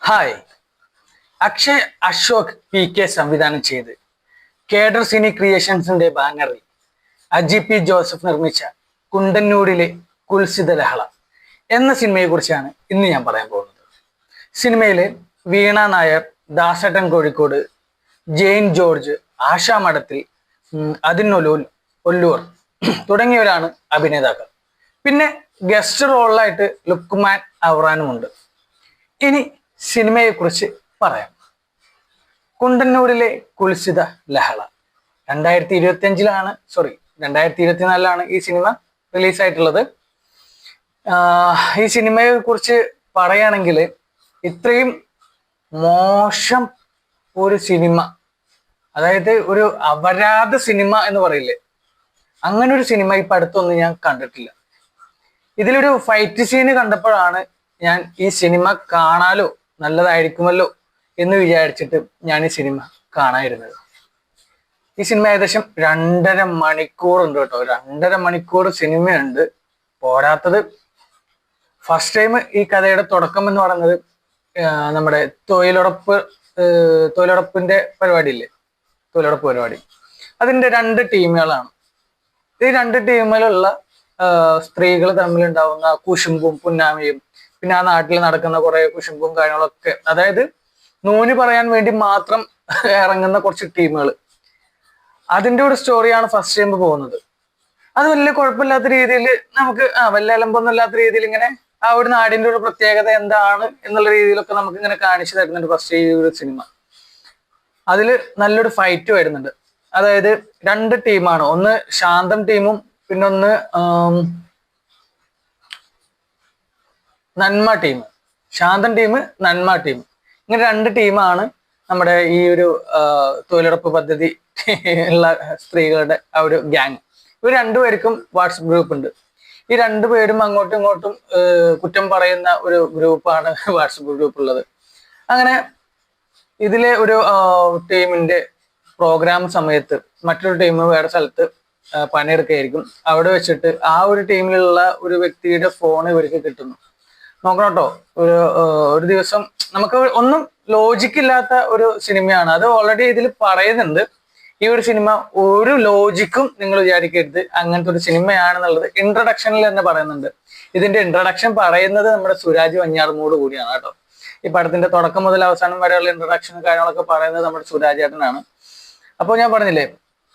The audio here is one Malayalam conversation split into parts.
ഹായ്. അക്ഷയ് അശോക് PK സംവിധാനം ചെയ്ത് കേഡർ സിനി ക്രിയേഷൻസിന്റെ ബാനറിൽ അജി പി ജോസഫ് നിർമ്മിച്ച കുണ്ടന്നൂരിലെ കുൽസിത ലഹള എന്ന സിനിമയെ കുറിച്ചാണ് ഇന്ന് ഞാൻ പറയാൻ പോകുന്നത്. സിനിമയിലെ വീണ നായർ, ദാസേട്ടൻ കോഴിക്കോട്, ജെയിൻ ജോർജ്, ആശാ മഠത്തിൽ, അതിനൊലൂൽ ഒല്ലൂർ തുടങ്ങിയവരാണ് അഭിനേതാക്കൾ. പിന്നെ ഗസ്റ്റ് റോളിലായിട്ട് ലുക്മാൻ അവറാനുമുണ്ട്. ഇനി സിനിമയെ കുറിച്ച് പറയാം. കുണ്ടന്നൂരിലെ കുൽസിത ലഹള 2024 ഈ സിനിമ റിലീസായിട്ടുള്ളത്. ഈ സിനിമയെ കുറിച്ച് പറയുകയാണെങ്കിൽ ഇത്രയും മോശം ഒരു സിനിമ, അതായത് ഒരു അപരാധ സിനിമ എന്ന് പറയില്ലേ, അങ്ങനെ ഒരു സിനിമ ഇപ്പൊ അടുത്തൊന്നും ഞാൻ കണ്ടിട്ടില്ല. ഇതിലൊരു ഫൈറ്റ് സീന് കണ്ടപ്പോഴാണ് ഞാൻ ഈ സിനിമ കാണാലോ, നല്ലതായിരിക്കുമല്ലോ എന്ന് വിചാരിച്ചിട്ട് ഞാൻ ഈ സിനിമ കാണാതിരുന്നത്. ഈ സിനിമ ഏകദേശം 2.5 മണിക്കൂർ ഉണ്ട് കേട്ടോ. 2.5 മണിക്കൂർ സിനിമയുണ്ട്. പോരാത്തത് ഫസ്റ്റ് ടൈം ഈ കഥയുടെ തുടക്കം എന്ന് പറയുന്നത് നമ്മുടെ തൊഴിലുറപ്പിന്റെ പരിപാടിയില്ലേ, തൊഴിലുറപ്പ് പരിപാടി, അതിന്റെ 2 ടീമുകളാണ്. ഈ 2 ടീമിലുള്ള സ്ത്രീകൾ തമ്മിലുണ്ടാവുന്ന കുശുമ്പും പുന്നാമയും, പിന്നെ ആ നാട്ടിൽ നടക്കുന്ന കുറെ കുശുമ്പും കാര്യങ്ങളൊക്കെ, അതായത് നൂല് പറയാൻ വേണ്ടി മാത്രം ഇറങ്ങുന്ന കുറച്ച് ടീമുകൾ, അതിന്റെ ഒരു സ്റ്റോറിയാണ് ഫസ്റ്റ് ടൈം പോകുന്നത്. അത് വലിയ കുഴപ്പമില്ലാത്ത രീതിയിൽ നമുക്ക് വലിയ അലമ്പൊന്നും ഇല്ലാത്ത രീതിയിൽ ഇങ്ങനെ ആ ഒരു നാടിന്റെ ഒരു പ്രത്യേകത എന്താണ് എന്നുള്ള രീതിയിലൊക്കെ നമുക്ക് ഇങ്ങനെ കാണിച്ചു തരുന്നുണ്ട് ഫസ്റ്റ് ഈ ഒരു സിനിമ. അതിൽ നല്ലൊരു ഫൈറ്റ് വരുന്നുണ്ട്. അതായത് 2 ടീമാണ്, ഒന്ന് ശാന്തം ടീമും പിന്നൊന്ന് നന്മ ടീം. ശാന്തൻ ടീം, നന്മ ടീം, ഇങ്ങനെ 2 ടീമാണ് നമ്മുടെ ഈ ഒരു തൊഴിലുറപ്പ് പദ്ധതി ഉള്ള സ്ത്രീകളുടെ ആ ഒരു ഗ്യാങ്. ഇവർ 2 പേർക്കും വാട്സപ്പ് ഗ്രൂപ്പ് ഉണ്ട്. ഈ 2 പേരും അങ്ങോട്ടും ഇങ്ങോട്ടും കുറ്റം പറയുന്ന ഒരു ഗ്രൂപ്പാണ് വാട്സപ്പ് ഗ്രൂപ്പ് ഉള്ളത്. അങ്ങനെ ഇതിലെ ഒരു ടീമിന്റെ പ്രോഗ്രാം സമയത്ത് മറ്റൊരു ടീം വേറെ സ്ഥലത്ത് പണിയെടുക്കുകയായിരിക്കും. അവിടെ വെച്ചിട്ട് ആ ഒരു ടീമിലുള്ള ഒരു വ്യക്തിയുടെ ഫോൺ ഇവർക്ക് കിട്ടുന്നു. നോക്കണം കേട്ടോ, ഒരു ദിവസം നമുക്ക് ഒന്നും ലോജിക്കില്ലാത്ത ഒരു സിനിമയാണ്. അത് ഓൾറെഡി ഇതിൽ പറയുന്നുണ്ട്. ഈ ഒരു സിനിമ ഒരു ലോജിക്കും നിങ്ങൾ വിചാരിക്കരുത്, അങ്ങനത്തെ ഒരു സിനിമയാണെന്നുള്ളത് ഇൻട്രഡക്ഷനിൽ തന്നെ പറയുന്നുണ്ട്. ഇതിന്റെ ഇൻട്രഡക്ഷൻ പറയുന്നത് നമ്മുടെ സുരാജ് വഞ്ഞാറമ്മൂട് കൂടിയാണ് കേട്ടോ. ഈ പടത്തിന്റെ തുടക്കം മുതൽ അവസാനം വരെയുള്ള ഇൻട്രഡക്ഷനും കാര്യങ്ങളൊക്കെ പറയുന്നത് നമ്മുടെ സുരാജ് ഏട്ടനാണ്. അപ്പോൾ ഞാൻ പറഞ്ഞില്ലേ,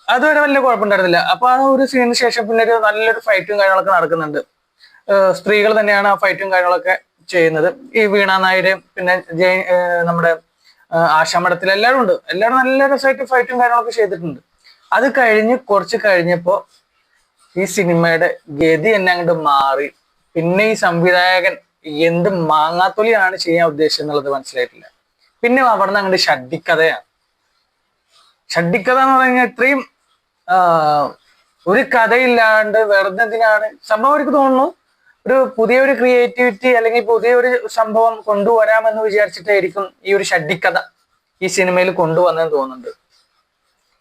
അതുവരെ വലിയ കുഴപ്പമുണ്ടായിരുന്നില്ല. അപ്പൊ ആ ഒരു സീനിന് ശേഷം പിന്നെ ഒരു നല്ലൊരു ഫൈറ്റും കാര്യങ്ങളൊക്കെ നടക്കുന്നുണ്ട്. സ്ത്രീകൾ തന്നെയാണ് ആ ഫൈറ്റും കാര്യങ്ങളൊക്കെ ചെയ്യുന്നത്. ഈ വീണ നായര്, പിന്നെ നമ്മുടെ ആശാമഠത്തിൽ എല്ലാവരും ഉണ്ട്. എല്ലാവരും നല്ല രസമായിട്ട് ഫൈറ്റും കാര്യങ്ങളൊക്കെ ചെയ്തിട്ടുണ്ട്. അത് കഴിഞ്ഞ് കുറച്ച് കഴിഞ്ഞപ്പോ ഈ സിനിമയുടെ ഗതി തന്നെ അങ്ങോട്ട് മാറി. പിന്നെ ഈ സംവിധായകൻ എന്ത് മാങ്ങാത്തൊലിയാണ് ചെയ്യാൻ ഉദ്ദേശിച്ചത് എന്നുള്ളത് മനസ്സിലായിട്ടില്ല. പിന്നെ അവിടുന്ന് അങ്ങോട്ട് ഷഡ്ഡിക്കഥയാണ്. ഷഡ്ഡിക്കഥ എന്ന് പറഞ്ഞാൽ ഇത്രയും ഒരു കഥയില്ലാണ്ട് വെറുതെ എന്തിനാണ് സംഭവം. എനിക്ക് തോന്നുന്നു ഒരു പുതിയൊരു ക്രിയേറ്റിവിറ്റി അല്ലെങ്കിൽ പുതിയൊരു സംഭവം കൊണ്ടുവരാമെന്ന് വിചാരിച്ചിട്ടായിരിക്കും ഈ ഒരു ഷഡ്ഡിക്കഥ ഈ സിനിമയിൽ കൊണ്ടുവന്നെന്ന് തോന്നുന്നുണ്ട്.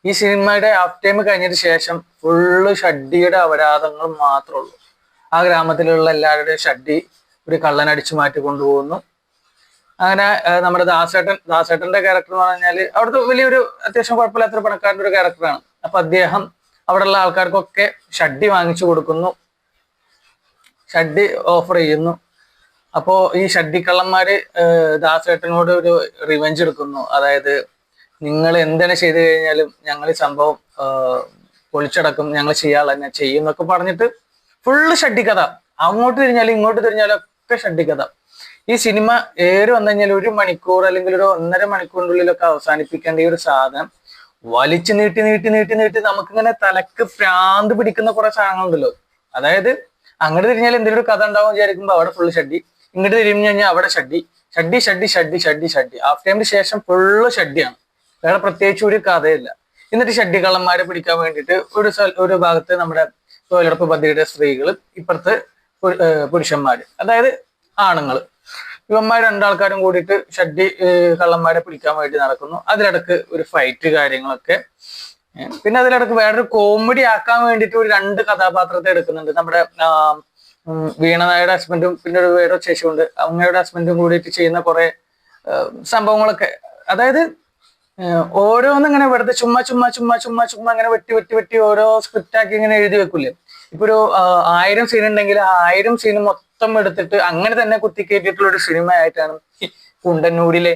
ഈ സിനിമയുടെ ഹാഫ് ടൈം കഴിഞ്ഞതിന് ശേഷം ഫുള്ള് ഷഡ്ഡിയുടെ അപരാധങ്ങൾ മാത്രമേ ഉള്ളൂ. ആ ഗ്രാമത്തിലുള്ള എല്ലാവരുടെയും ഷഡ്ഡി ഒരു കള്ളനടിച്ചു മാറ്റി കൊണ്ടുപോകുന്നു. അങ്ങനെ നമ്മുടെ ദാസേട്ടന്റെ ക്യാരക്ടർ എന്ന് പറഞ്ഞാല് അവിടുത്തെ വലിയൊരു അത്യാവശ്യം കുഴപ്പമില്ലാത്തൊരു പണക്കാരൻ്റെ ഒരു ക്യാരക്ടറാണ്. അപ്പൊ അദ്ദേഹം അവിടെയുള്ള ആൾക്കാർക്കൊക്കെ ഷഡ്ഡി വാങ്ങിച്ചു കൊടുക്കുന്നു, ഷഡ്ഡി ഓഫർ ചെയ്യുന്നു. അപ്പോ ഈ ഷഡ്ഡിക്കള്ളന്മാര് ദാസേട്ടനോട് ഒരു റിവെഞ്ച് എടുക്കുന്നു. അതായത് നിങ്ങൾ എന്താണ് ചെയ്തു കഴിഞ്ഞാലും ഞങ്ങൾ ഈ സംഭവം പൊളിച്ചടക്കും, ഞങ്ങൾ ചെയ്യാനുള്ള തന്നെ ചെയ്യും എന്നൊക്കെ പറഞ്ഞിട്ട് ഫുള്ള് ഷഡ്ഡിക്കഥ. അങ്ങോട്ട് തിരിഞ്ഞാലും ഇങ്ങോട്ട് തിരിഞ്ഞാലും ഒക്കെ ഷഡ്ഡിക്കഥ. ഈ സിനിമ ഏറി വന്നു കഴിഞ്ഞാൽ 1 മണിക്കൂർ അല്ലെങ്കിൽ ഒരു 1.5 മണിക്കൂറിൻ്റെ ഉള്ളിലൊക്കെ അവസാനിപ്പിക്കേണ്ട ഈ ഒരു സാധനം വലിച്ചു നീട്ടി നീട്ടി നീട്ടി നീട്ടി നമുക്കിങ്ങനെ തലക്ക് ഭ്രാന്ത് പിടിക്കുന്ന കുറെ സാധനങ്ങളുണ്ടല്ലോ. അതായത് അങ്ങോട്ട് തിരിഞ്ഞാൽ എന്തെങ്കിലും ഒരു കഥ ഉണ്ടാവും വിചാരിക്കുമ്പോൾ അവിടെ ഫുള്ള് ഷഡ്ഡി, ഇങ്ങോട്ട് തിരിഞ്ഞു കഴിഞ്ഞാൽ അവിടെ ഷഡ്ഡി, ഷഡ്ഡി ഷഡ്ഡി ഷഡ്ഡി ഷഡ്ഡി ഷഡ്ഡി. ഹാഫ് ടൈമിന് ശേഷം ഫുള്ള് ഷഡ്ഡിയാണ്, വേറെ പ്രത്യേകിച്ച് ഒരു കഥയില്ല. എന്നിട്ട് ഷഡ്ഡി കള്ളന്മാരെ പിടിക്കാൻ വേണ്ടിയിട്ട് ഒരു ഭാഗത്ത് നമ്മുടെ തൊഴിലുറപ്പ് പദ്ധതിയുടെ സ്ത്രീകൾ, ഇപ്പുറത്ത് പുരുഷന്മാര്, അതായത് ആണുങ്ങള്, ഇവന്മാർ 2 ആൾക്കാരും കൂടിയിട്ട് ഷഡ്ഡി കള്ളന്മാരെ പിടിക്കാൻ വേണ്ടി നടക്കുന്നു. അതിലിടക്ക് ഒരു ഫൈറ്റ് കാര്യങ്ങളൊക്കെ. പിന്നെ അതിലിടക്ക് വേറൊരു കോമഡി ആക്കാൻ വേണ്ടിയിട്ട് ഒരു 2 കഥാപാത്രത്തെ എടുക്കുന്നുണ്ട്. നമ്മുടെ വീണ നായരുടെ ഹസ്ബൻഡും പിന്നെ ഒരു വേറെ ചേച്ചിയുണ്ട്, അങ്ങയുടെ ഹസ്ബൻഡും കൂടിയിട്ട് ചെയ്യുന്ന കുറെ സംഭവങ്ങളൊക്കെ. അതായത് ഓരോന്നും ഇങ്ങനെ വെറുതെ ചുമ്മാ ചുമ്മാ ചുമ്മാ ചുമ്മാ ചുമ്മാ ഇങ്ങനെ വെട്ടി വെട്ടി വെട്ടി ഓരോ സ്ക്രിപ്റ്റ് ആക്കി ഇങ്ങനെ എഴുതി വെക്കൂലേ. ഇപ്പൊ ഒരു 1000 സീൻ ഉണ്ടെങ്കിൽ ആ 1000 സീൻ മൊത്തം എടുത്തിട്ട് അങ്ങനെ തന്നെ കുത്തിക്കേറ്റിട്ടുള്ള ഒരു സിനിമ ആയിട്ടാണ് ഈ കുണ്ടന്നൂരിലെ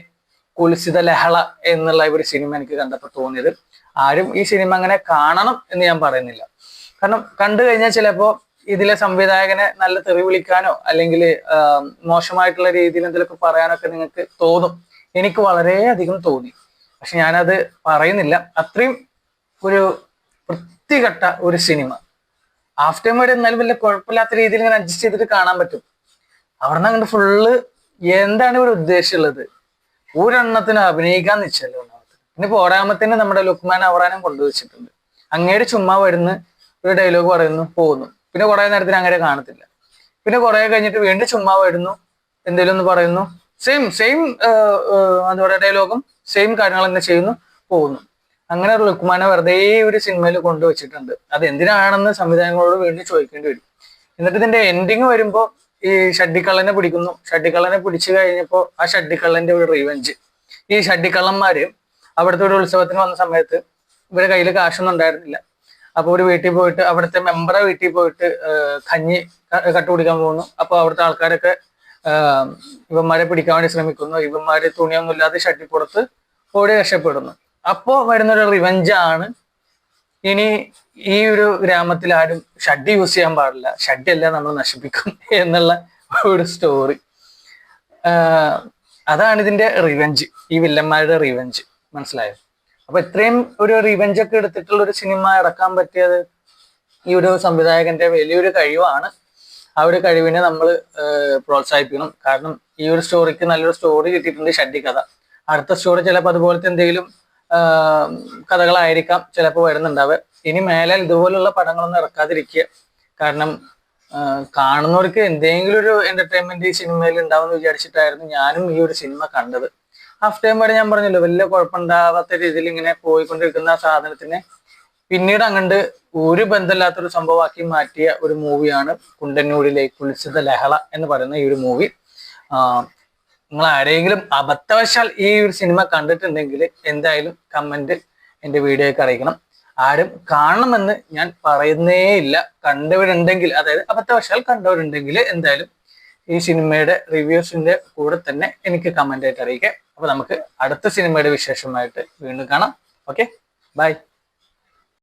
കുൽസിത ലഹള എന്നുള്ള ഒരു സിനിമ എനിക്ക് കണ്ടപ്പോൾ തോന്നിയത്. ആരും ഈ സിനിമ അങ്ങനെ കാണണം എന്ന് ഞാൻ പറയുന്നില്ല. കാരണം കണ്ടു കഴിഞ്ഞാൽ ചിലപ്പോ ഇതിലെ സംവിധായകനെ നല്ല തെറി വിളിക്കാനോ അല്ലെങ്കിൽ മോശമായിട്ടുള്ള രീതിയിൽ എന്തെങ്കിലുമൊക്കെ പറയാനൊക്കെ നിങ്ങൾക്ക് തോന്നും. എനിക്ക് വളരെയധികം തോന്നി. പക്ഷെ ഞാനത് പറയുന്നില്ല. അത്രയും ഒരു വൃത്തികെട്ട ഒരു സിനിമ. ഹാഫ് ടൈം വരെ എന്നാലും വലിയ കുഴപ്പമില്ലാത്ത രീതിയിൽ ഇങ്ങനെ അഡ്ജസ്റ്റ് ചെയ്തിട്ട് കാണാൻ പറ്റും. അവിടെ നിന്ന് അങ്ങോട്ട് ഫുള്ള് എന്താണ് ഇവർ ഉദ്ദേശമുള്ളത്? ഒരെണ്ണത്തിന് അഭിനയിക്കാൻ നിശ്ചയല്ലോ. പിന്നെ പോരാമത്തിന് നമ്മുടെ ലുക്മാൻ അവറാനും കൊണ്ടുവച്ചിട്ടുണ്ട്. അങ്ങേര് ചുമ്മാ വരുന്നു, ഒരു ഡയലോഗ് പറയുന്നു, പോകുന്നു. പിന്നെ കുറെ നേരത്തിന് അങ്ങനെ കാണത്തില്ല. പിന്നെ കുറെ കഴിഞ്ഞിട്ട് വീണ്ടും ചുമ്മാ വരുന്നു, എന്തെങ്കിലും ഒന്ന് പറയുന്നു, സെയിം എന്താ പറയുക, ഡയലോഗും സെയിം കാര്യങ്ങൾ തന്നെ ചെയ്യുന്നു, പോകുന്നു. അങ്ങനെ ഒരു ലുക്മാനെ വെറുതെ ഒരു സിനിമയിൽ കൊണ്ടുവച്ചിട്ടുണ്ട്. അത് എന്തിനാണെന്ന് സംവിധായകങ്ങളോട് വീണ്ടും ചോദിക്കേണ്ടി വരും. എന്നിട്ട് ഇതിന്റെ എൻഡിങ് വരുമ്പോ ഈ ഷഡ്ഡിക്കള്ളനെ പിടിക്കുന്നു. ഷഡ്ഡിക്കള്ളനെ പിടിച്ചു കഴിഞ്ഞപ്പോ ആ ഷഡ്ഡിക്കള്ളന്റെ ഒരു റിവെഞ്ച്. ഈ ഷഡ്ഡിക്കള്ളന്മാര് അവിടുത്തെ ഒരു ഉത്സവത്തിന് വന്ന സമയത്ത് ഇവരുടെ കയ്യിൽ കാശൊന്നും ഉണ്ടായിരുന്നില്ല. അപ്പൊ ഒരു വീട്ടിൽ പോയിട്ട്, അവിടുത്തെ മെമ്പറെ വീട്ടിൽ പോയിട്ട് കഞ്ഞി കട്ടുപിടിക്കാൻ പോകുന്നു. അപ്പൊ അവിടുത്തെ ആൾക്കാരൊക്കെ ഇവന്മാരെ പിടിക്കാൻ വേണ്ടി ശ്രമിക്കുന്നു. ഇവന്മാര് തുണിയൊന്നും ഇല്ലാതെ ഷട്ടിപ്പുറത്ത് ഓടി രക്ഷപ്പെടുന്നു. അപ്പോ വരുന്നൊരു റിവെഞ്ചാണ് ഇനി ഈ ഒരു ഗ്രാമത്തിൽ ആരും ഷഡ്ഡി യൂസ് ചെയ്യാൻ പാടില്ല, ഷഡ്ഡി എല്ലാം നമ്മൾ നശിപ്പിക്കും എന്നുള്ള ഒരു സ്റ്റോറി. അതാണ് ഇതിന്റെ റിവെഞ്ച്, ഈ വില്ലന്മാരുടെ റിവെഞ്ച്. മനസ്സിലായോ? അപ്പൊ ഇത്രയും ഒരു റിവെഞ്ച് ഒക്കെ എടുത്തിട്ടുള്ള ഒരു സിനിമ ഇറക്കാൻ പറ്റിയത് ഈ ഒരു സംവിധായകന്റെ വലിയൊരു കഴിവാണ്. ആ ഒരു കഴിവിനെ നമ്മൾ പ്രോത്സാഹിപ്പിക്കണം. കാരണം ഈ ഒരു സ്റ്റോറിക്ക് നല്ലൊരു സ്റ്റോറി കിട്ടിയിട്ടുണ്ട്, ഷഡ്ഡി കഥ. അടുത്ത സ്റ്റോറി ചിലപ്പോൾ അതുപോലത്തെ എന്തെങ്കിലും കഥകളായിരിക്കാം ചിലപ്പോൾ വരുന്നുണ്ടാവുക. ഇനി മേലാൽ ഇതുപോലുള്ള പടങ്ങളൊന്നും ഇറക്കാതിരിക്കുക. കാരണം കാണുന്നവർക്ക് എന്തെങ്കിലും ഒരു എന്റർടൈൻമെന്റ് ഈ സിനിമയിൽ ഉണ്ടാവും എന്ന് വിചാരിച്ചിട്ടായിരുന്നു ഞാനും ഈ ഒരു സിനിമ കണ്ടത്. ഹാഫ് ടൈം വരെ ഞാൻ പറഞ്ഞല്ലോ, വലിയ കുഴപ്പമുണ്ടാവാത്ത രീതിയിൽ ഇങ്ങനെ പോയിക്കൊണ്ടിരിക്കുന്ന ആ സാധനത്തിനെ പിന്നീട് അങ്ങോട്ട് ഒരു ബന്ധമില്ലാത്തൊരു സംഭവമാക്കി മാറ്റിയ ഒരു മൂവിയാണ് കുണ്ടന്നൂരിലെ കുൽസിത ലഹള എന്ന് പറയുന്ന ഈ ഒരു മൂവി. നിങ്ങൾ ആരെങ്കിലും അബദ്ധവശാൽ ഈ ഒരു സിനിമ കണ്ടിട്ടുണ്ടെങ്കിൽ എന്തായാലും കമന്റ് എൻ്റെ വീഡിയോയ്ക്ക് അറിയിക്കണം. ആരും കാണണമെന്ന് ഞാൻ പറയുന്നേ ഇല്ല. കണ്ടവരുണ്ടെങ്കിൽ, അതായത് അബദ്ധവശാൽ കണ്ടവരുണ്ടെങ്കിൽ എന്തായാലും ഈ സിനിമയുടെ റിവ്യൂസിന്റെ കൂടെ തന്നെ എനിക്ക് കമന്റ് ആയിട്ട് അറിയിക്കാം. അപ്പൊ നമുക്ക് അടുത്ത സിനിമയുടെ വിശേഷമായിട്ട് വീണ്ടും കാണാം. Okay, by.